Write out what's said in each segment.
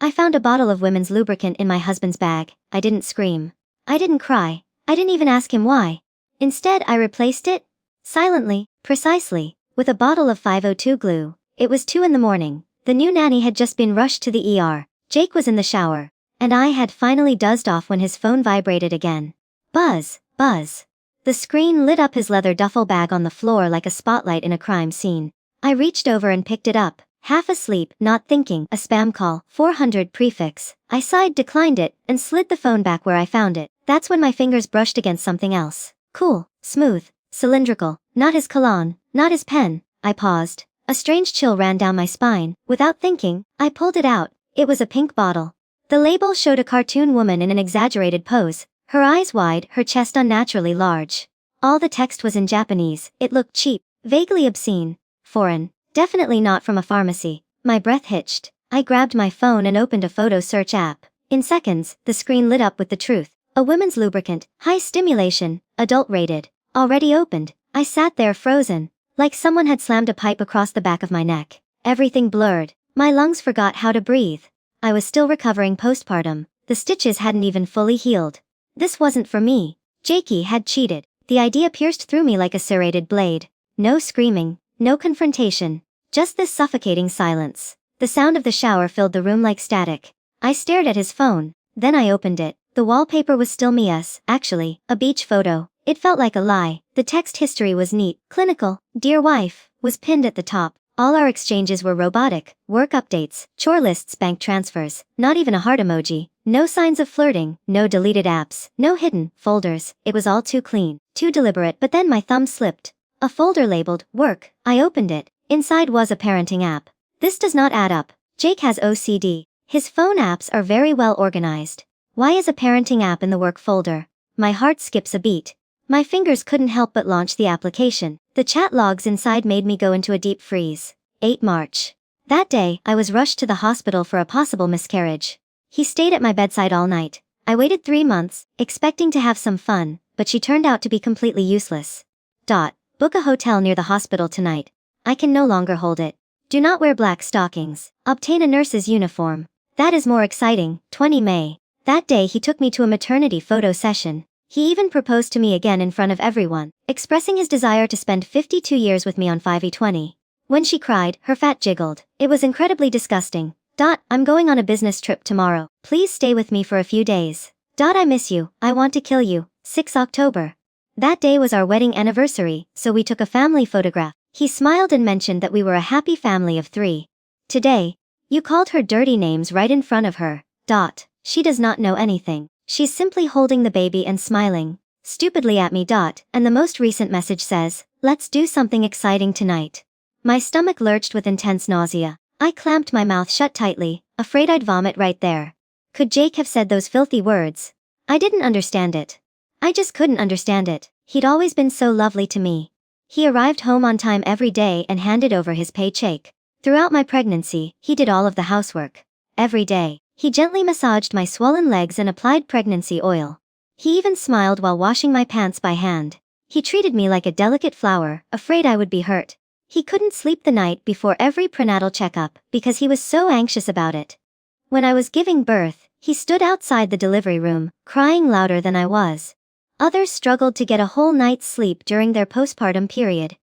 I found a bottle of women's lubricant in my husband's bag. I didn't scream. I didn't cry. I didn't even ask him why. Instead, I replaced it silently, precisely, with a bottle of 502 glue. It was 2 in the morning. The new nanny had just been rushed to the ER. Jake was in the shower. And I had finally dozed off when his phone vibrated again. Buzz, buzz. The screen lit up his leather duffel bag on the floor like a spotlight in a crime scene. I reached over and picked it up, half asleep, not thinking. A spam call, 400 prefix. I sighed, declined it, and slid the phone back where I found it. That's when my fingers brushed against something else. Cool, smooth, cylindrical. Not his cologne, not his pen. I paused. A strange chill ran down my spine. Without thinking, I pulled it out. It was a pink bottle. The label showed a cartoon woman in an exaggerated pose, her eyes wide, her chest unnaturally large. All the text was in Japanese. It looked cheap, vaguely obscene, foreign, definitely not from a pharmacy. My breath hitched. I grabbed my phone and opened a photo search app. In seconds, the screen lit up with the truth. A women's lubricant, high stimulation, adult rated. Already opened. I sat there frozen, like someone had slammed a pipe across the back of my neck. Everything blurred. My lungs forgot how to breathe. I was still recovering postpartum. The stitches hadn't even fully healed. This wasn't for me. Jakey had cheated. The idea pierced through me like a serrated blade. No screaming, no confrontation. Just this suffocating silence. The sound of the shower filled the room like static. I stared at his phone. Then I opened it. The wallpaper was still Mia's, actually, a beach photo. It felt like a lie. The text history was neat, clinical. Dear wife, was pinned at the top. All our exchanges were robotic, work updates, chore lists, bank transfers, not even a heart emoji, no signs of flirting, no deleted apps, no hidden folders. It was all too clean, too deliberate. But then my thumb slipped. A folder labeled, work. I opened it. Inside was a parenting app. This does not add up. Jake has OCD. His phone apps are very well organized. Why is a parenting app in the work folder? My heart skips a beat. My fingers couldn't help but launch the application. The chat logs inside made me go into a deep freeze. 8 March. That day, I was rushed to the hospital for a possible miscarriage. He stayed at my bedside all night. I waited 3 months, expecting to have some fun, but she turned out to be completely useless. Book a hotel near the hospital tonight. I can no longer hold it. Do not wear black stockings. Obtain a nurse's uniform. That is more exciting. 20 May. That day he took me to a maternity photo session. He even proposed to me again in front of everyone, expressing his desire to spend 52 years with me on 5/20. When she cried, her fat jiggled. It was incredibly disgusting. I'm going on a business trip tomorrow. Please stay with me for a few days. I miss you. I want to kill you. 6 October. That day was our wedding anniversary, so we took a family photograph. He smiled and mentioned that we were a happy family of 3. Today, you called her dirty names right in front of her. She does not know anything. She's simply holding the baby and smiling stupidly at me. And the most recent message says, let's do something exciting tonight. My stomach lurched with intense nausea. I clamped my mouth shut tightly, afraid I'd vomit right there. Could Jake have said those filthy words? I didn't understand it. I just couldn't understand it. He'd always been so lovely to me. He arrived home on time every day and handed over his paycheck. Throughout my pregnancy, he did all of the housework. Every day, he gently massaged my swollen legs and applied pregnancy oil. He even smiled while washing my pants by hand. He treated me like a delicate flower, afraid I would be hurt. He couldn't sleep the night before every prenatal checkup because he was so anxious about it. When I was giving birth, he stood outside the delivery room, crying louder than I was. Others struggled to get a whole night's sleep during their postpartum period.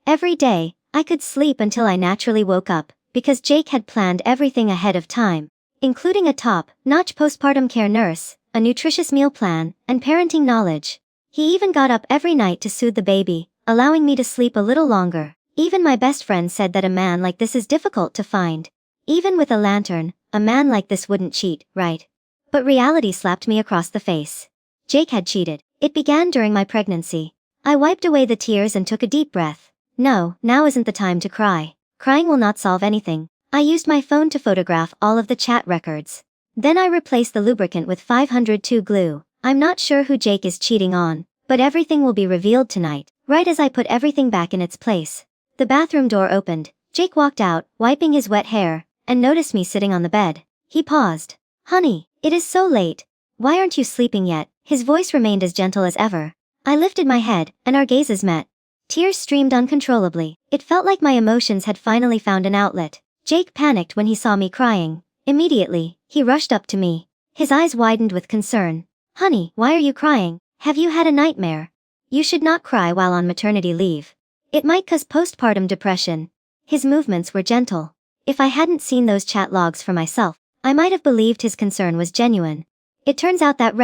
Every day, I could sleep until I naturally woke up, because Jake had planned everything ahead of time, including a top-notch postpartum care nurse, a nutritious meal plan, and parenting knowledge. He even got up every night to soothe the baby, allowing me to sleep a little longer. Even my best friend said that a man like this is difficult to find. Even with a lantern, a man like this wouldn't cheat, right? But reality slapped me across the face. Jake had cheated. It began during my pregnancy. I wiped away the tears and took a deep breath. No, now isn't the time to cry. Crying will not solve anything. I used my phone to photograph all of the chat records. Then I replaced the lubricant with 502 glue. I'm not sure who Jake is cheating on, but everything will be revealed tonight, right as I put everything back in its place. The bathroom door opened. Jake walked out, wiping his wet hair, and noticed me sitting on the bed. He paused. Honey, it is so late. Why aren't you sleeping yet? His voice remained as gentle as ever. I lifted my head, and our gazes met. Tears streamed uncontrollably. It felt like my emotions had finally found an outlet. Jake panicked when he saw me crying. Immediately, he rushed up to me. His eyes widened with concern. Honey, why are you crying? Have you had a nightmare? You should not cry while on maternity leave. It might cause postpartum depression. His movements were gentle. If I hadn't seen those chat logs for myself, I might have believed his concern was genuine. It turns out that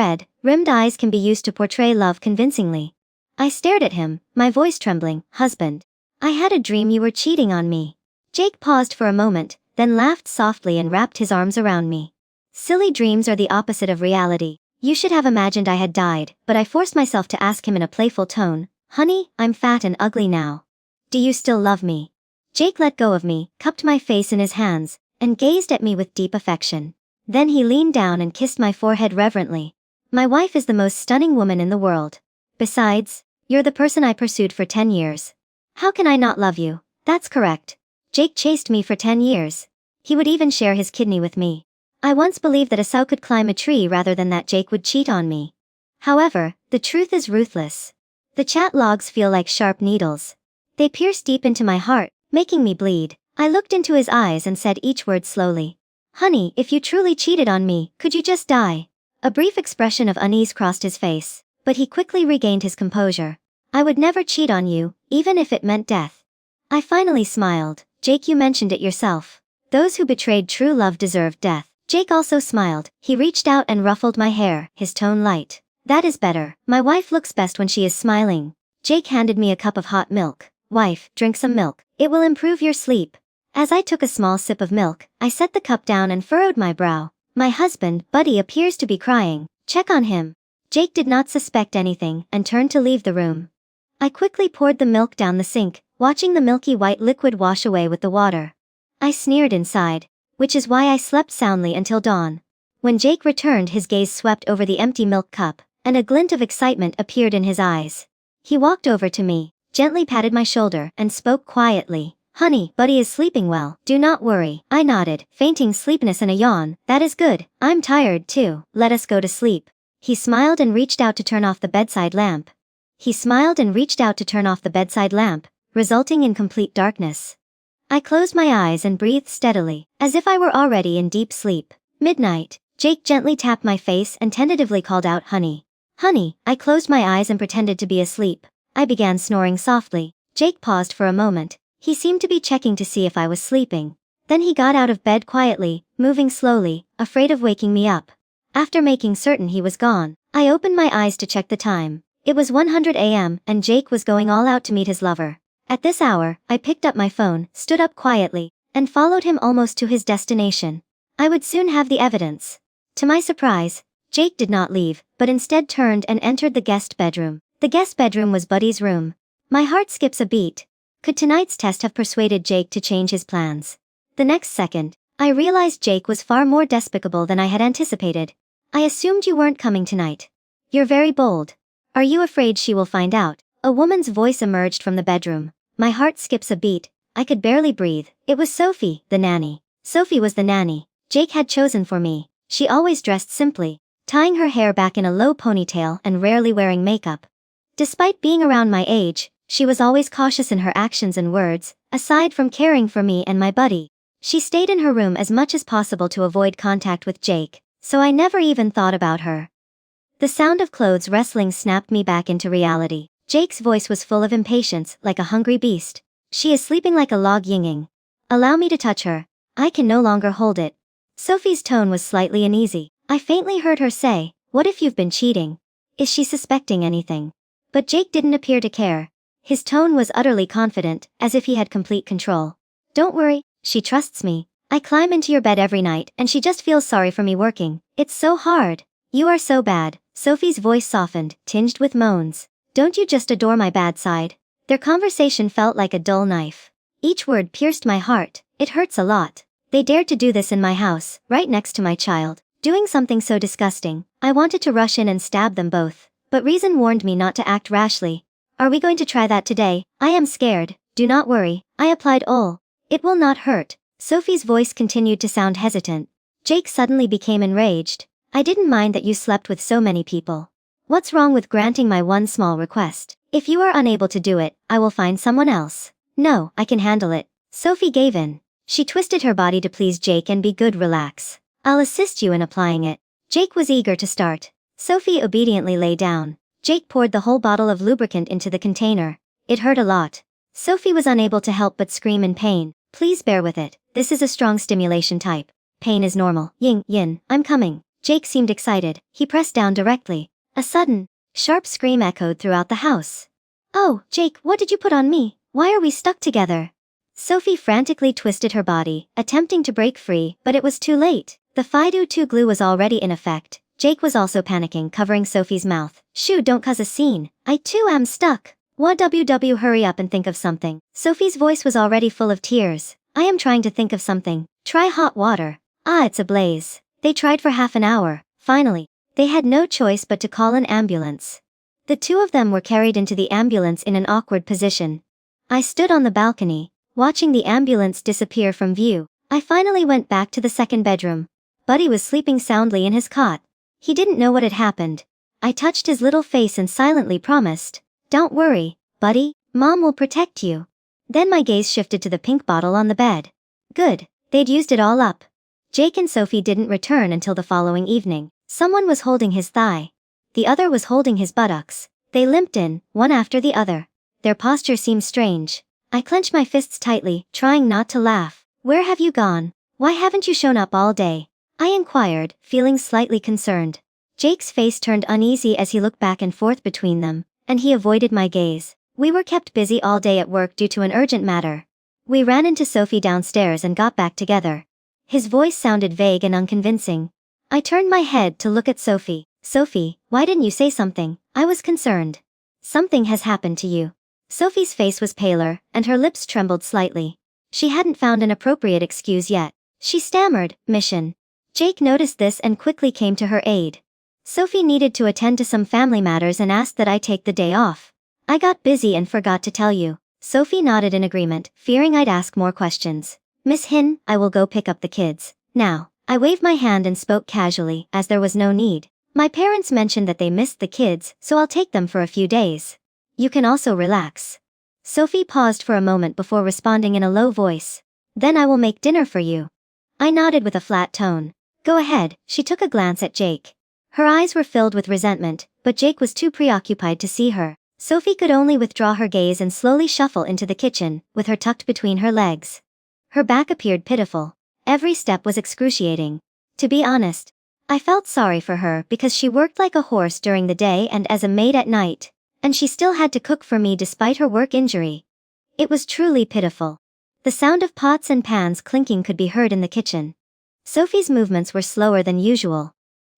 rimmed eyes can be used to portray love convincingly. I stared at him, my voice trembling. Husband, I had a dream you were cheating on me. Jake paused for a moment, then laughed softly and wrapped his arms around me. Silly dreams are the opposite of reality. You should have imagined I had died, but I forced myself to ask him in a playful tone, Honey, I'm fat and ugly now. Do you still love me? Jake let go of me, cupped my face in his hands, and gazed at me with deep affection. Then he leaned down and kissed my forehead reverently. My wife is the most stunning woman in the world. Besides, you're the person I pursued for 10 years. How can I not love you? That's correct. Jake chased me for 10 years. He would even share his kidney with me. I once believed that a sow could climb a tree rather than that Jake would cheat on me. However, the truth is ruthless. The chat logs feel like sharp needles. They pierce deep into my heart, making me bleed. I looked into his eyes and said each word slowly. Honey, if you truly cheated on me, could you just die? A brief expression of unease crossed his face, but he quickly regained his composure. I would never cheat on you, even if it meant death. I finally smiled. Jake, you mentioned it yourself. Those who betrayed true love deserved death. Jake also smiled. He reached out and ruffled my hair, his tone light. That is better. My wife looks best when she is smiling. Jake handed me a cup of hot milk. Wife, drink some milk. It will improve your sleep. As I took a small sip of milk, I set the cup down and furrowed my brow. My husband, Buddy, appears to be crying. Check on him. Jake did not suspect anything and turned to leave the room. I quickly poured the milk down the sink, watching the milky white liquid wash away with the water. I sneered inside, which is why I slept soundly until dawn. When Jake returned, his gaze swept over the empty milk cup, and a glint of excitement appeared in his eyes. He walked over to me, gently patted my shoulder, and spoke quietly. Honey, Buddy is sleeping well. Do not worry. I nodded, fainting sleepiness and a yawn. That is good. I'm tired too. Let us go to sleep. He smiled and reached out to turn off the bedside lamp. Resulting in complete darkness. I closed my eyes and breathed steadily, as if I were already in deep sleep. Midnight. Jake gently tapped my face and tentatively called out, Honey. Honey. I closed my eyes and pretended to be asleep. I began snoring softly. Jake paused for a moment. He seemed to be checking to see if I was sleeping. Then he got out of bed quietly, moving slowly, afraid of waking me up. After making certain he was gone, I opened my eyes to check the time. It was 100 a.m. and Jake was going all out to meet his lover. At this hour, I picked up my phone, stood up quietly, and followed him almost to his destination. I would soon have the evidence. To my surprise, Jake did not leave, but instead turned and entered the guest bedroom. The guest bedroom was Buddy's room. My heart skips a beat. Could tonight's test have persuaded Jake to change his plans? The next second, I realized Jake was far more despicable than I had anticipated. I assumed you weren't coming tonight. You're very bold. Are you afraid she will find out? A woman's voice emerged from the bedroom. My heart skips a beat. I could barely breathe. It was Sophie, the nanny. Sophie was the nanny Jake had chosen for me. She always dressed simply, tying her hair back in a low ponytail and rarely wearing makeup. Despite being around my age, she was always cautious in her actions and words, aside from caring for me and my buddy. She stayed in her room as much as possible to avoid contact with Jake, so I never even thought about her. The sound of clothes wrestling snapped me back into reality. Jake's voice was full of impatience, like a hungry beast. She is sleeping like a log yinging. Allow me to touch her. I can no longer hold it. Sophie's tone was slightly uneasy. I faintly heard her say, what if you've been cheating? Is she suspecting anything? But Jake didn't appear to care. His tone was utterly confident, as if he had complete control. Don't worry, she trusts me. I climb into your bed every night and she just feels sorry for me working. It's so hard. You are so bad. Sophie's voice softened, tinged with moans. Don't you just adore my bad side? Their conversation felt like a dull knife. Each word pierced my heart. It hurts a lot. They dared to do this in my house, right next to my child. Doing something so disgusting. I wanted to rush in and stab them both. But reason warned me not to act rashly. Are we going to try that today? I am scared. Do not worry. I applied oil. It will not hurt. Sophie's voice continued to sound hesitant. Jake suddenly became enraged. I didn't mind that you slept with so many people. What's wrong with granting my one small request? If you are unable to do it, I will find someone else. No, I can handle it. Sophie gave in. She twisted her body to please Jake and be good. Relax. I'll assist you in applying it. Jake was eager to start. Sophie obediently lay down. Jake poured the whole bottle of lubricant into the container. It hurt a lot. Sophie was unable to help but scream in pain. Please bear with it. This is a strong stimulation type. Pain is normal. Yin, I'm coming. Jake seemed excited. He pressed down directly. A sudden, sharp scream echoed throughout the house. Oh, Jake, what did you put on me? Why are we stuck together? Sophie frantically twisted her body, attempting to break free, but it was too late. The 502 glue was already in effect. Jake was also panicking, covering Sophie's mouth. Shoo, don't cause a scene. I too am stuck. WWW, hurry up and think of something. Sophie's voice was already full of tears. I am trying to think of something. Try hot water. Ah, it's ablaze. They tried for half an hour. Finally, they had no choice but to call an ambulance. The two of them were carried into the ambulance in an awkward position. I stood on the balcony, watching the ambulance disappear from view. I finally went back to the second bedroom. Buddy was sleeping soundly in his cot. He didn't know what had happened. I touched his little face and silently promised, "Don't worry, Buddy, Mom will protect you." Then my gaze shifted to the pink bottle on the bed. Good, they'd used it all up. Jake and Sophie didn't return until the following evening. Someone was holding his thigh. The other was holding his buttocks. They limped in, one after the other. Their posture seemed strange. I clenched my fists tightly, trying not to laugh. Where have you gone? Why haven't you shown up all day? I inquired, feeling slightly concerned. Jake's face turned uneasy as he looked back and forth between them, and he avoided my gaze. We were kept busy all day at work due to an urgent matter. We ran into Sophie downstairs and got back together. His voice sounded vague and unconvincing. I turned my head to look at Sophie. Sophie, why didn't you say something? I was concerned. Something has happened to you. Sophie's face was paler, and her lips trembled slightly. She hadn't found an appropriate excuse yet. She stammered, "Mission." Jake noticed this and quickly came to her aid. Sophie needed to attend to some family matters and asked that I take the day off. I got busy and forgot to tell you. Sophie nodded in agreement, fearing I'd ask more questions. Miss Hin, I will go pick up the kids. Now. I waved my hand and spoke casually, as there was no need. My parents mentioned that they missed the kids, so I'll take them for a few days. You can also relax. Sophie paused for a moment before responding in a low voice. Then I will make dinner for you. I nodded with a flat tone. Go ahead. She took a glance at Jake. Her eyes were filled with resentment, but Jake was too preoccupied to see her. Sophie could only withdraw her gaze and slowly shuffle into the kitchen, with her tucked between her legs. Her back appeared pitiful. Every step was excruciating. To be honest, I felt sorry for her because she worked like a horse during the day and as a maid at night, and she still had to cook for me despite her work injury. It was truly pitiful. The sound of pots and pans clinking could be heard in the kitchen. Sophie's movements were slower than usual.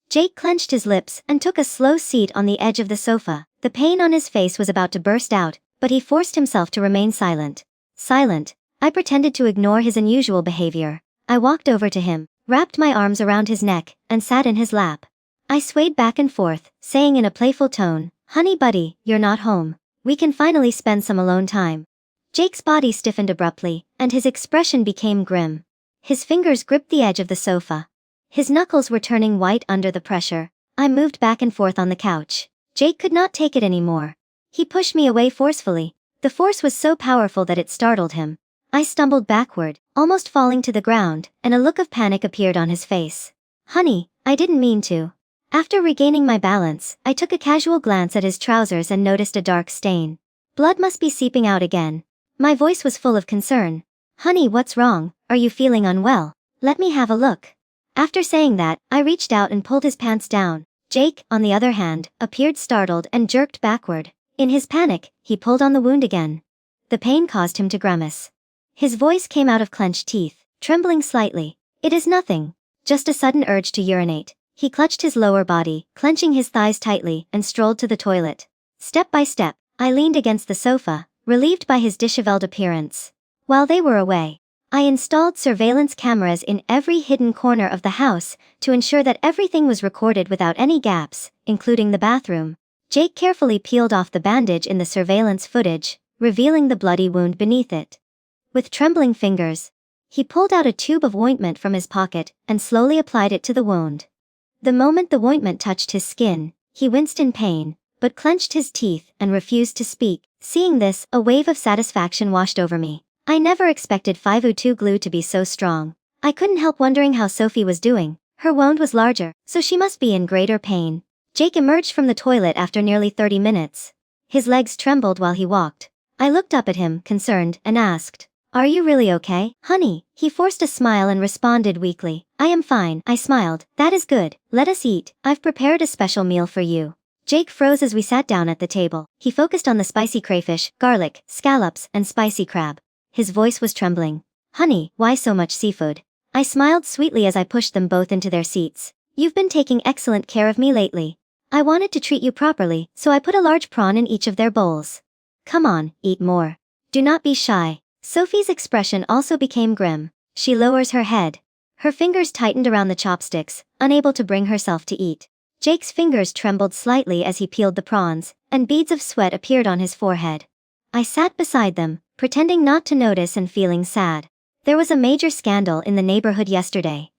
Jake clenched his lips and took a slow seat on the edge of the sofa. The pain on his face was about to burst out, but he forced himself to remain silent. Silent, I pretended to ignore his unusual behavior. I walked over to him, wrapped my arms around his neck, and sat in his lap. I swayed back and forth, saying in a playful tone, "Honey buddy, you're not home. We can finally spend some alone time." Jake's body stiffened abruptly, and his expression became grim. His fingers gripped the edge of the sofa. His knuckles were turning white under the pressure. I moved back and forth on the couch. Jake could not take it anymore. He pushed me away forcefully. The force was so powerful that it startled him. I stumbled backward, almost falling to the ground, and a look of panic appeared on his face. Honey, I didn't mean to. After regaining my balance, I took a casual glance at his trousers and noticed a dark stain. Blood must be seeping out again. My voice was full of concern. Honey, what's wrong? Are you feeling unwell? Let me have a look. After saying that, I reached out and pulled his pants down. Jake, on the other hand, appeared startled and jerked backward. In his panic, he pulled on the wound again. The pain caused him to grimace. His voice came out of clenched teeth, trembling slightly. It is nothing. Just a sudden urge to urinate. He clutched his lower body, clenching his thighs tightly, and strolled to the toilet. Step by step, I leaned against the sofa, relieved by his disheveled appearance. While they were away, I installed surveillance cameras in every hidden corner of the house to ensure that everything was recorded without any gaps, including the bathroom. Jake carefully peeled off the bandage in the surveillance footage, revealing the bloody wound beneath it. With trembling fingers, he pulled out a tube of ointment from his pocket and slowly applied it to the wound. The moment the ointment touched his skin, he winced in pain, but clenched his teeth and refused to speak. Seeing this, a wave of satisfaction washed over me. I never expected 502 glue to be so strong. I couldn't help wondering how Sophie was doing. Her wound was larger, so she must be in greater pain. Jake emerged from the toilet after nearly 30 minutes. His legs trembled while he walked. I looked up at him, concerned, and asked, "Are you really okay, honey?" He forced a smile and responded weakly, "I am fine." I smiled. "That is good. Let us eat. I've prepared a special meal for you." Jake froze as we sat down at the table. He focused on the spicy crayfish, garlic, scallops, and spicy crab. His voice was trembling. "Honey, why so much seafood?" I smiled sweetly as I pushed them both into their seats. "You've been taking excellent care of me lately. I wanted to treat you properly, so I put a large prawn in each of their bowls. Come on, eat more. Do not be shy." Sophie's expression also became grim. She lowers her head. Her fingers tightened around the chopsticks, unable to bring herself to eat. Jake's fingers trembled slightly as he peeled the prawns, and beads of sweat appeared on his forehead. I sat beside them, pretending not to notice and feeling sad. There was a major scandal in the neighborhood yesterday.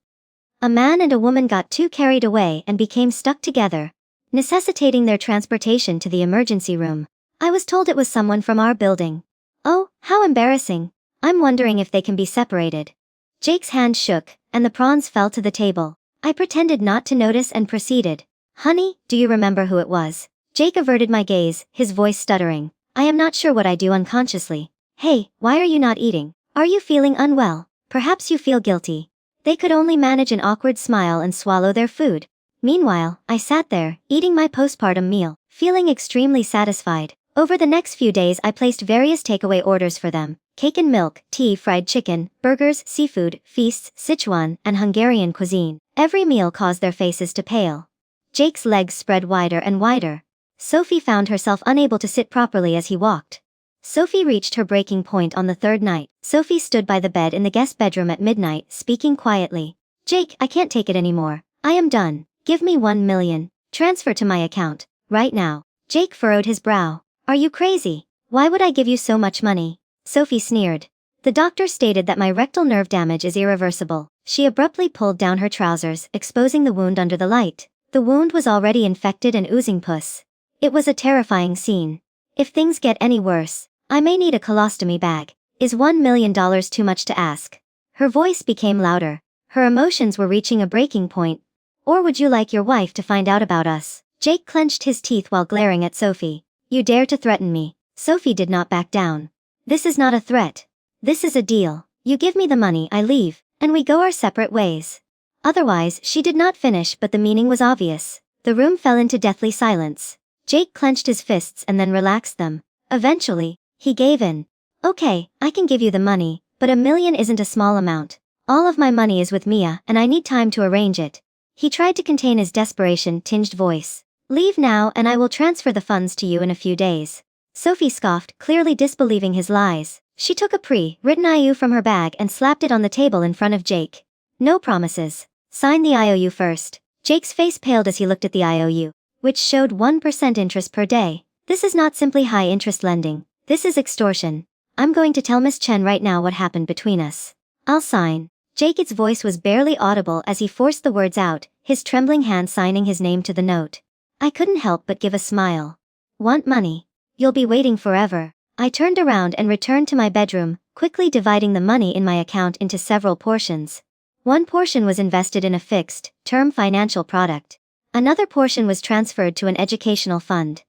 A man and a woman got too carried away and became stuck together, necessitating their transportation to the emergency room. I was told it was someone from our building. Oh, how embarrassing. I'm wondering if they can be separated. Jake's hand shook, and the prawns fell to the table. I pretended not to notice and proceeded. "Honey, do you remember who it was?" Jake averted my gaze, his voice stuttering. "I am not sure what I do unconsciously." "Hey, why are you not eating? Are you feeling unwell? Perhaps you feel guilty." They could only manage an awkward smile and swallow their food. Meanwhile, I sat there, eating my postpartum meal, feeling extremely satisfied. Over the next few days I placed various takeaway orders for them: cake and milk, tea, fried chicken, burgers, seafood, feasts, Sichuan, and Hungarian cuisine. Every meal caused their faces to pale. Jake's legs spread wider and wider. Sophie found herself unable to sit properly as he walked. Sophie reached her breaking point on the third night. Sophie stood by the bed in the guest bedroom at midnight, speaking quietly. "Jake, I can't take it anymore. I am done. Give me 1 million. Transfer to my account. Right now." Jake furrowed his brow. "Are you crazy? Why would I give you so much money?" Sophie sneered. "The doctor stated that my rectal nerve damage is irreversible." She abruptly pulled down her trousers, exposing the wound under the light. The wound was already infected and oozing pus. It was a terrifying scene. "If things get any worse, I may need a colostomy bag. Is $1 million too much to ask?" Her voice became louder. Her emotions were reaching a breaking point. "Or would you like your wife to find out about us?" Jake clenched his teeth while glaring at Sophie. "You dare to threaten me?" Sophie did not back down. "This is not a threat. This is a deal. You give me the money, I leave, and we go our separate ways." Otherwise, she did not finish, but the meaning was obvious. The room fell into deathly silence. Jake clenched his fists and then relaxed them. Eventually, he gave in. "Okay, I can give you the money, but $1 million isn't a small amount. All of my money is with Mia, and I need time to arrange it." He tried to contain his desperation-tinged voice. "Leave now and I will transfer the funds to you in a few days." Sophie scoffed, clearly disbelieving his lies. She took a pre-written IOU from her bag and slapped it on the table in front of Jake. "No promises. Sign the IOU first." Jake's face paled as he looked at the IOU, which showed 1% interest per day. "This is not simply high-interest lending. This is extortion. I'm going to tell Miss Chen right now what happened between us." "I'll sign." Jake's voice was barely audible as he forced the words out, his trembling hand signing his name to the note. I couldn't help but give a smile. "Want money? You'll be waiting forever." I turned around and returned to my bedroom, quickly dividing the money in my account into several portions. One portion was invested in a fixed-term financial product. Another portion was transferred to an educational fund.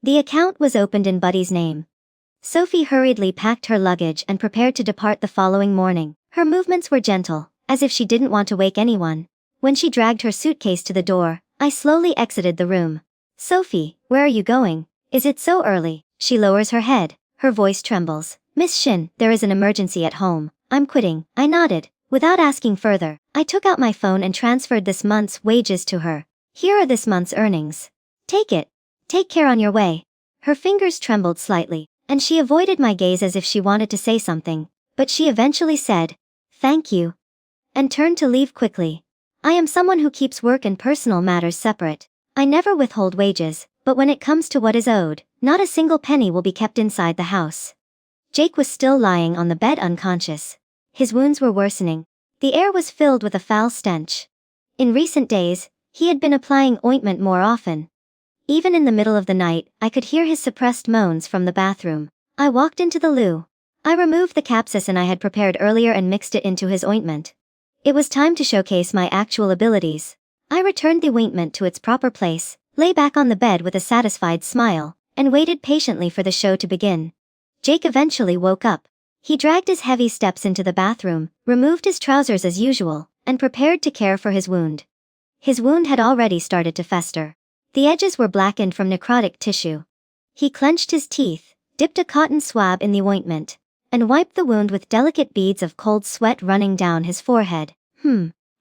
The account was opened in Buddy's name. Sophie hurriedly packed her luggage and prepared to depart the following morning. Her movements were gentle, as if she didn't want to wake anyone. When she dragged her suitcase to the door, I slowly exited the room. "Sophie, where are you going? Is it so early?" She lowers her head. Her voice trembles. "Miss Shin, there is an emergency at home. I'm quitting." I nodded. Without asking further, I took out my phone and transferred this month's wages to her. "Here are this month's earnings. Take it. Take care on your way." Her fingers trembled slightly, and she avoided my gaze as if she wanted to say something, but she eventually said, "Thank you," and turned to leave quickly. I am someone who keeps work and personal matters separate. I never withhold wages, but when it comes to what is owed, not a single penny will be kept inside the house. Jake was still lying on the bed unconscious. His wounds were worsening. The air was filled with a foul stench. In recent days, he had been applying ointment more often. Even in the middle of the night, I could hear his suppressed moans from the bathroom. I walked into the loo. I removed the capsaicin I had prepared earlier and mixed it into his ointment. It was time to showcase my actual abilities. I returned the ointment to its proper place, lay back on the bed with a satisfied smile, and waited patiently for the show to begin. Jake eventually woke up. He dragged his heavy steps into the bathroom, removed his trousers as usual, and prepared to care for his wound. His wound had already started to fester. The edges were blackened from necrotic tissue. He clenched his teeth, dipped a cotton swab in the ointment, and wiped the wound with delicate beads of cold sweat running down his forehead.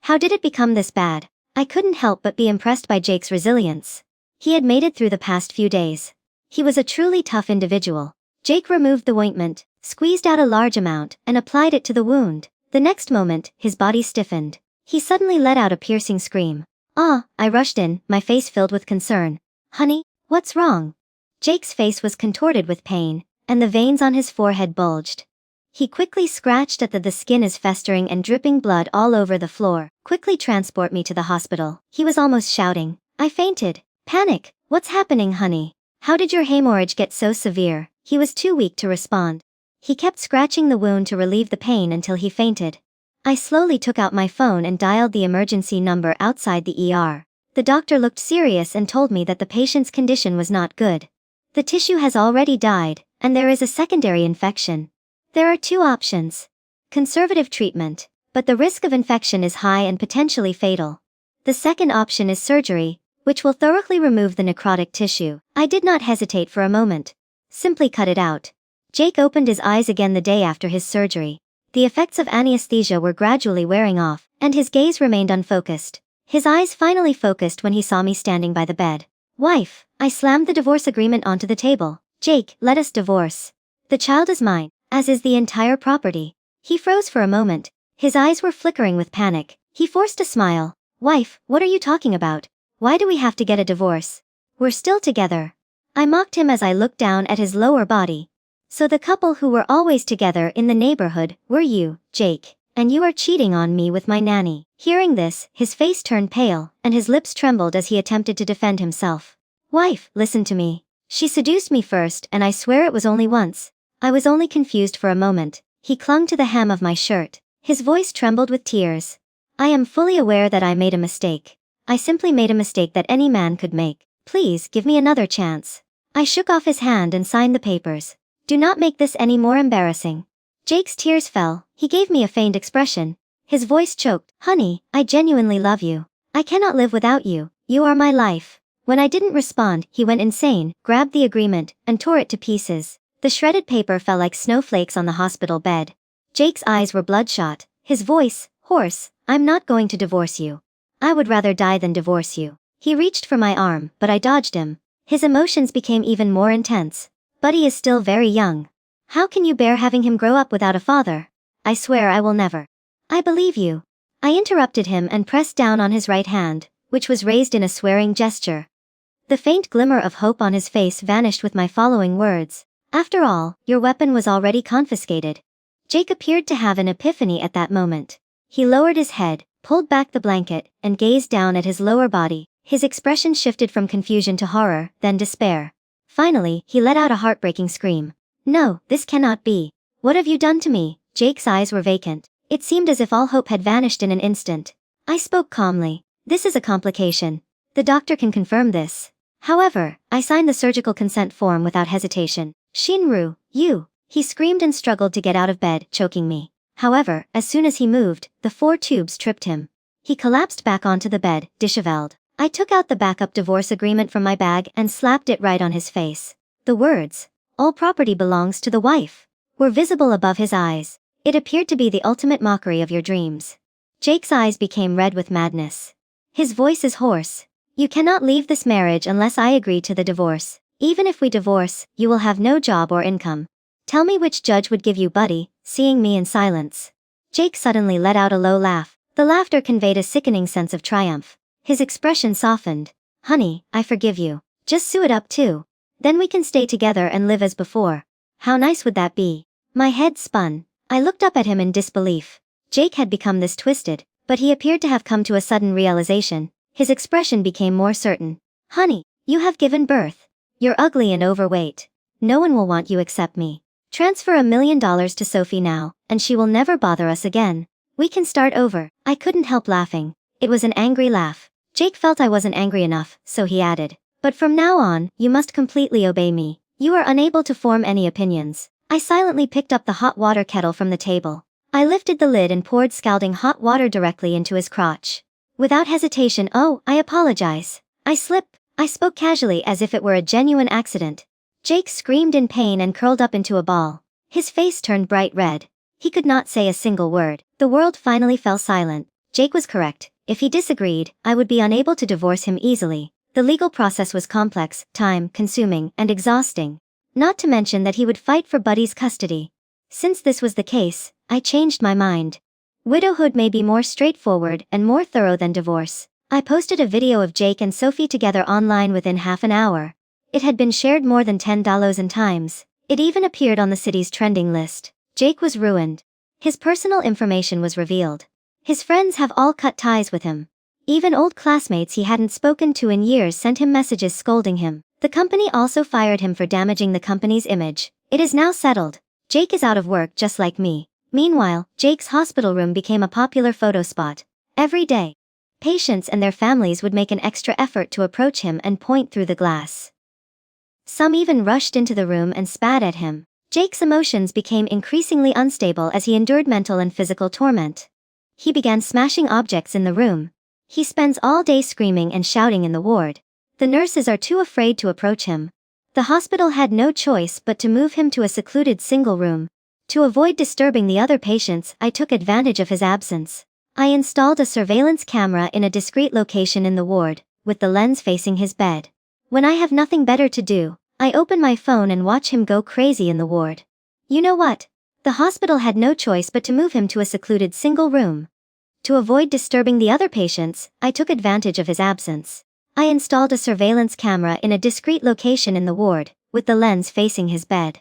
How did it become this bad? I couldn't help but be impressed by Jake's resilience. He had made it through the past few days. He was a truly tough individual. Jake removed the ointment, squeezed out a large amount, and applied it to the wound. The next moment, his body stiffened. He suddenly let out a piercing scream. "Ah!" I rushed in, my face filled with concern. "Honey, what's wrong?" Jake's face was contorted with pain, and the veins on his forehead bulged. He quickly scratched at the skin is festering and dripping blood all over the floor. "Quickly transport me to the hospital," he was almost shouting. I fainted. Panic. "What's happening, honey? How did your hemorrhage get so severe?" He was too weak to respond. He kept scratching the wound to relieve the pain until he fainted. I slowly took out my phone and dialed the emergency number outside the ER. The doctor looked serious and told me that the patient's condition was not good. The tissue has already died, and there is a secondary infection. There are two options. Conservative treatment, but the risk of infection is high and potentially fatal. The second option is surgery, which will thoroughly remove the necrotic tissue. I did not hesitate for a moment. Simply cut it out. Jake opened his eyes again the day after his surgery. The effects of anesthesia were gradually wearing off, and his gaze remained unfocused. His eyes finally focused when he saw me standing by the bed. "Wife," I slammed the divorce agreement onto the table. "Jake, let us divorce. The child is mine, as is the entire property." He froze for a moment. His eyes were flickering with panic. He forced a smile. "Wife, what are you talking about? Why do we have to get a divorce? We're still together." I mocked him as I looked down at his lower body. "So the couple who were always together in the neighborhood were you, Jake, and you are cheating on me with my nanny." Hearing this, his face turned pale, and his lips trembled as he attempted to defend himself. "Wife, listen to me. She seduced me first, and I swear it was only once. I was only confused for a moment." He clung to the hem of my shirt. His voice trembled with tears. "I am fully aware that I made a mistake. I simply made a mistake that any man could make. Please give me another chance." I shook off his hand and signed the papers. "Do not make this any more embarrassing." Jake's tears fell. He gave me a feigned expression. His voice choked. "Honey, I genuinely love you. I cannot live without you. You are my life." When I didn't respond, he went insane, grabbed the agreement, and tore it to pieces. The shredded paper fell like snowflakes on the hospital bed. Jake's eyes were bloodshot, his voice hoarse. "I'm not going to divorce you. I would rather die than divorce you." He reached for my arm, but I dodged him. His emotions became even more intense. "Buddy is still very young. How can you bear having him grow up without a father?" "I swear I will never." "I believe you." I interrupted him and pressed down on his right hand, which was raised in a swearing gesture. The faint glimmer of hope on his face vanished with my following words. "After all, your weapon was already confiscated." Jake appeared to have an epiphany at that moment. He lowered his head, pulled back the blanket, and gazed down at his lower body. His expression shifted from confusion to horror, then despair. Finally, he let out a heartbreaking scream. "No, this cannot be. What have you done to me?" Jake's eyes were vacant. It seemed as if all hope had vanished in an instant. I spoke calmly. "This is a complication. The doctor can confirm this. However, I signed the surgical consent form without hesitation." "Shinru, you!" He screamed and struggled to get out of bed, choking me. However, as soon as he moved, the 4 tubes tripped him. He collapsed back onto the bed, disheveled. I took out the backup divorce agreement from my bag and slapped it right on his face. The words, "All property belongs to the wife," were visible above his eyes. It appeared to be the ultimate mockery of your dreams. Jake's eyes became red with madness. His voice is hoarse. "You cannot leave this marriage unless I agree to the divorce. Even if we divorce, you will have no job or income. Tell me which judge would give you Buddy." Seeing me in silence, Jake suddenly let out a low laugh. The laughter conveyed a sickening sense of triumph. His expression softened. "Honey, I forgive you. Just sew it up too. Then we can stay together and live as before. How nice would that be?" My head spun. I looked up at him in disbelief. Jake had become this twisted, but he appeared to have come to a sudden realization. His expression became more certain. "Honey, you have given birth. You're ugly and overweight. No one will want you except me. Transfer $1 million to Sophie now, and she will never bother us again. We can start over. I couldn't help laughing. It was an angry laugh. Jake felt I wasn't angry enough, so he added, "But from now on, you must completely obey me. You are unable to form any opinions." I silently picked up the hot water kettle from the table. I lifted the lid and poured scalding hot water directly into his crotch. Without hesitation, "Oh, I apologize. I spoke casually as if it were a genuine accident." Jake screamed in pain and curled up into a ball. His face turned bright red. He could not say a single word. The world finally fell silent. Jake was correct. If he disagreed, I would be unable to divorce him easily. The legal process was complex, time-consuming, and exhausting. Not to mention that he would fight for Buddy's custody. Since this was the case, I changed my mind. Widowhood may be more straightforward and more thorough than divorce. I posted a video of Jake and Sophie together online within half an hour. It had been shared more than 10,000 times. It even appeared on the city's trending list. Jake was ruined. His personal information was revealed. His friends have all cut ties with him. Even old classmates he hadn't spoken to in years sent him messages scolding him. The company also fired him for damaging the company's image. It is now settled. Jake is out of work just like me. Meanwhile, Jake's hospital room became a popular photo spot. Every day, patients and their families would make an extra effort to approach him and point through the glass. Some even rushed into the room and spat at him. Jake's emotions became increasingly unstable as he endured mental and physical torment. He began smashing objects in the room. He spends all day screaming and shouting in the ward. The nurses are too afraid to approach him. The hospital had no choice but to move him to a secluded single room. To avoid disturbing the other patients, I took advantage of his absence. I installed a surveillance camera in a discreet location in the ward, with the lens facing his bed. When I have nothing better to do, I open my phone and watch him go crazy in the ward. You know what? The hospital had no choice but to move him to a secluded single room. To avoid disturbing the other patients, I took advantage of his absence. I installed a surveillance camera in a discreet location in the ward, with the lens facing his bed.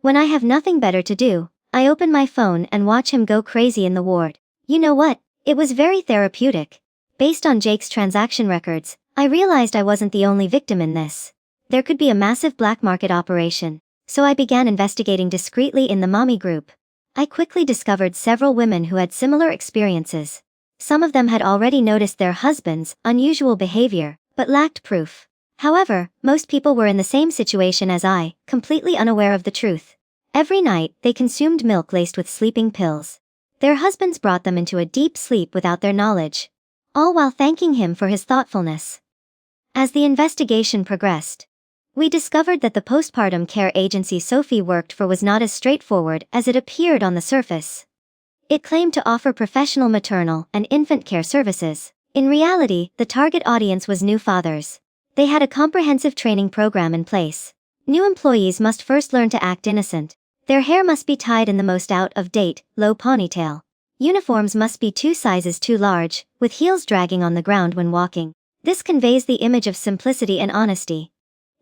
When I have nothing better to do, I open my phone and watch him go crazy in the ward. You know what? It was very therapeutic. Based on Jake's transaction records, I realized I wasn't the only victim in this. There could be a massive black market operation, so I began investigating discreetly in the mommy group. I quickly discovered several women who had similar experiences. Some of them had already noticed their husbands' unusual behavior, but lacked proof. However, most people were in the same situation as I, completely unaware of the truth. Every night, they consumed milk laced with sleeping pills. Their husbands brought them into a deep sleep without their knowledge, all while thanking him for his thoughtfulness. As the investigation progressed, we discovered that the postpartum care agency Sophie worked for was not as straightforward as it appeared on the surface. It claimed to offer professional maternal and infant care services. In reality, the target audience was new fathers. They had a comprehensive training program in place. New employees must first learn to act innocent. Their hair must be tied in the most out-of-date, low ponytail. Uniforms must be 2 sizes too large, with heels dragging on the ground when walking. This conveys the image of simplicity and honesty.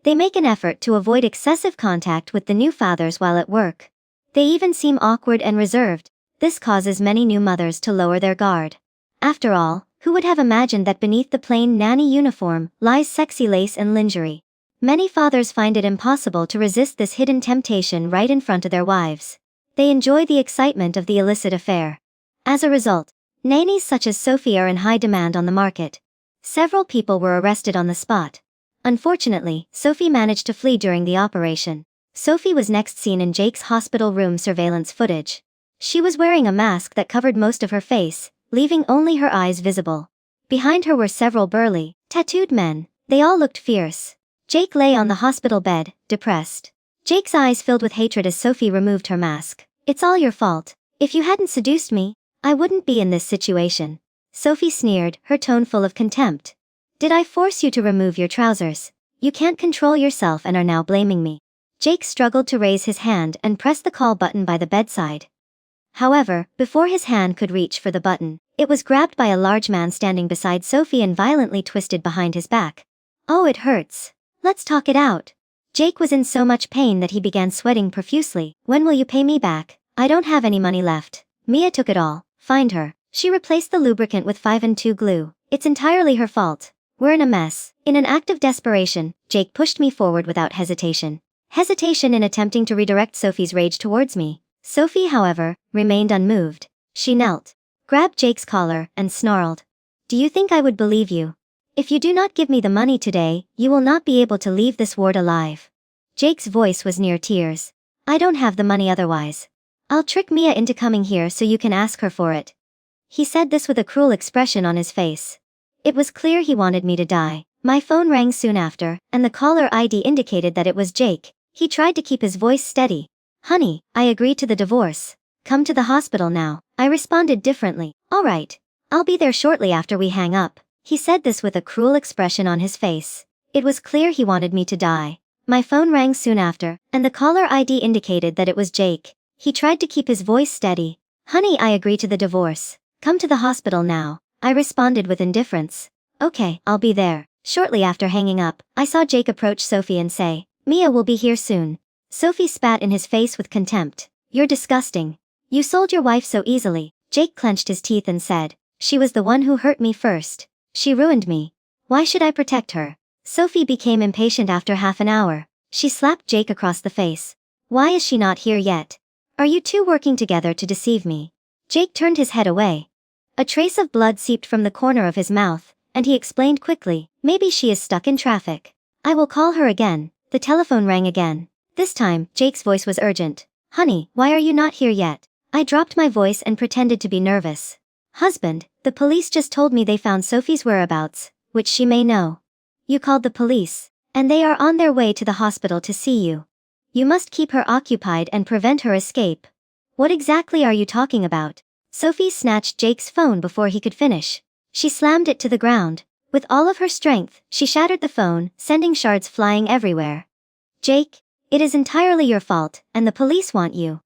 They make an effort to avoid excessive contact with the new fathers while at work. They even seem awkward and reserved. This causes many new mothers to lower their guard. After all, who would have imagined that beneath the plain nanny uniform lies sexy lace and lingerie? Many fathers find it impossible to resist this hidden temptation right in front of their wives. They enjoy the excitement of the illicit affair. As a result, nannies such as Sophie are in high demand on the market. Several people were arrested on the spot. Unfortunately, Sophie managed to flee during the operation. Sophie was next seen in Jake's hospital room surveillance footage. She was wearing a mask that covered most of her face, leaving only her eyes visible. Behind her were several burly, tattooed men. They all looked fierce. Jake lay on the hospital bed, depressed. Jake's eyes filled with hatred as Sophie removed her mask. "It's all your fault. If you hadn't seduced me, I wouldn't be in this situation." Sophie sneered, her tone full of contempt. "Did I force you to remove your trousers? You can't control yourself and are now blaming me." Jake struggled to raise his hand and press the call button by the bedside. However, before his hand could reach for the button, it was grabbed by a large man standing beside Sophie and violently twisted behind his back. "Oh, it hurts. Let's talk it out." Jake was in so much pain that he began sweating profusely. "When will you pay me back? I don't have any money left. Mia took it all. Find her. She replaced the lubricant with 5-2 glue. It's entirely her fault. We're in a mess." In an act of desperation, Jake pushed me forward without hesitation. hesitation in attempting to redirect Sophie's rage towards me. Sophie, however, remained unmoved. She knelt, grabbed Jake's collar, and snarled. Do you think I would believe you? If you do not give me the money today, you will not be able to leave this ward alive. Jake's voice was near tears. I don't have the money otherwise. I'll trick Mia into coming here so you can ask her for it. He said this with a cruel expression on his face. It was clear he wanted me to die. My phone rang soon after, and the caller ID indicated that it was Jake. He tried to keep his voice steady. Honey, I agreed to the divorce. Come to the hospital now. I responded differently. All right. I'll be there shortly after we hang up. He said this with a cruel expression on his face. It was clear he wanted me to die. My phone rang soon after, and the caller ID indicated that it was Jake. He tried to keep his voice steady. Honey, I agree to the divorce. Come to the hospital now. I responded with indifference. Okay, I'll be there. Shortly after hanging up, I saw Jake approach Sophie and say, Mia will be here soon. Sophie spat in his face with contempt. You're disgusting. You sold your wife so easily. Jake clenched his teeth and said, she was the one who hurt me first. She ruined me. Why should I protect her? Sophie became impatient after half an hour. She slapped Jake across the face. Why is she not here yet? Are you two working together to deceive me? Jake turned his head away. A trace of blood seeped from the corner of his mouth, and he explained quickly, maybe she is stuck in traffic. I will call her again. The telephone rang again. This time, Jake's voice was urgent. Honey, why are you not here yet? I dropped my voice and pretended to be nervous. Husband, the police just told me they found Sophie's whereabouts, which she may know. You called the police, and they are on their way to the hospital to see you. You must keep her occupied and prevent her escape. What exactly are you talking about? Sophie snatched Jake's phone before he could finish. She slammed it to the ground. With all of her strength, she shattered the phone, sending shards flying everywhere. Jake, it is entirely your fault, and the police want you.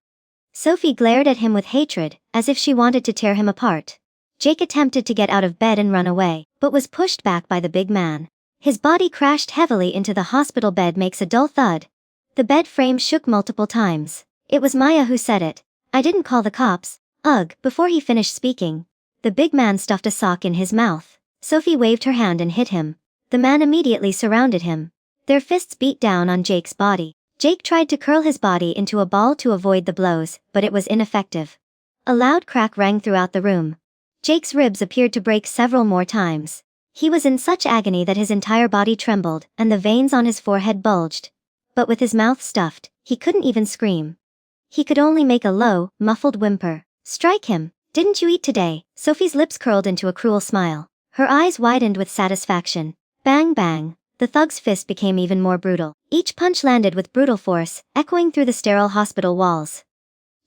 Sophie glared at him with hatred, as if she wanted to tear him apart. Jake attempted to get out of bed and run away, but was pushed back by the big man. His body crashed heavily into the hospital bed, makes a dull thud. The bed frame shook multiple times. It was Maya who said it. I didn't call the cops. Ugh. Before he finished speaking, the big man stuffed a sock in his mouth. Sophie waved her hand and hit him. The man immediately surrounded him. Their fists beat down on Jake's body. Jake tried to curl his body into a ball to avoid the blows, but it was ineffective. A loud crack rang throughout the room. Jake's ribs appeared to break several more times. He was in such agony that his entire body trembled, and the veins on his forehead bulged. But with his mouth stuffed, he couldn't even scream. He could only make a low, muffled whimper. Strike him. Didn't you eat today? Sophie's lips curled into a cruel smile. Her eyes widened with satisfaction. Bang bang. The thug's fist became even more brutal. Each punch landed with brutal force, echoing through the sterile hospital walls.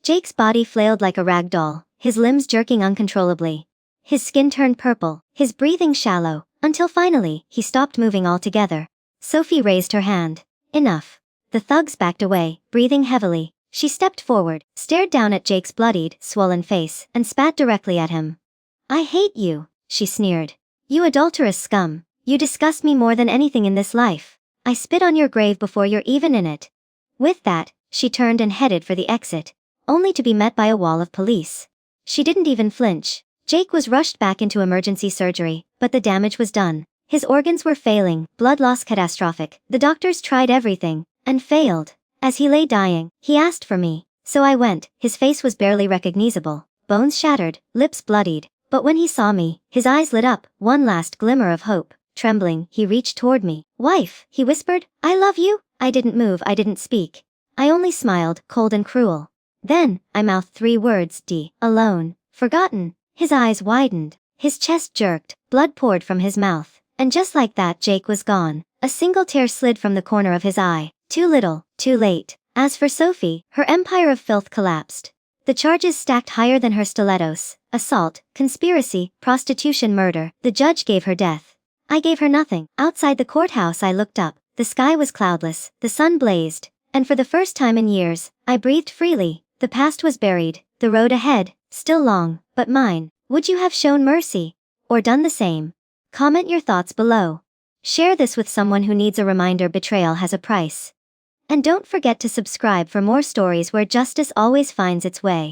Jake's body flailed like a rag doll, his limbs jerking uncontrollably. His skin turned purple, his breathing shallow, until finally, he stopped moving altogether. Sophie raised her hand. Enough. The thugs backed away, breathing heavily. She stepped forward, stared down at Jake's bloodied, swollen face, and spat directly at him. I hate you, she sneered. You adulterous scum. You disgust me more than anything in this life. I spit on your grave before you're even in it. With that, she turned and headed for the exit, only to be met by a wall of police. She didn't even flinch. Jake was rushed back into emergency surgery, but the damage was done. His organs were failing, blood loss catastrophic. The doctors tried everything, and failed. As he lay dying, he asked for me. So I went. His face was barely recognizable, bones shattered, lips bloodied. But when he saw me, his eyes lit up, one last glimmer of hope. Trembling, he reached toward me. Wife, he whispered, I love you. I didn't move, I didn't speak. I only smiled, cold and cruel. Then, I mouthed 3 words, alone, forgotten. His eyes widened, his chest jerked, blood poured from his mouth. And just like that, Jake was gone. A single tear slid from the corner of his eye. Too little, too late. As for Sophie, her empire of filth collapsed. The charges stacked higher than her stilettos. Assault, conspiracy, prostitution, murder. The judge gave her death. I gave her nothing. Outside the courthouse I looked up. The sky was cloudless, the sun blazed, and for the first time in years, I breathed freely. The past was buried, the road ahead, still long, but mine. Would you have shown mercy? Or done the same? Comment your thoughts below. Share this with someone who needs a reminder betrayal has a price. And don't forget to subscribe for more stories where justice always finds its way.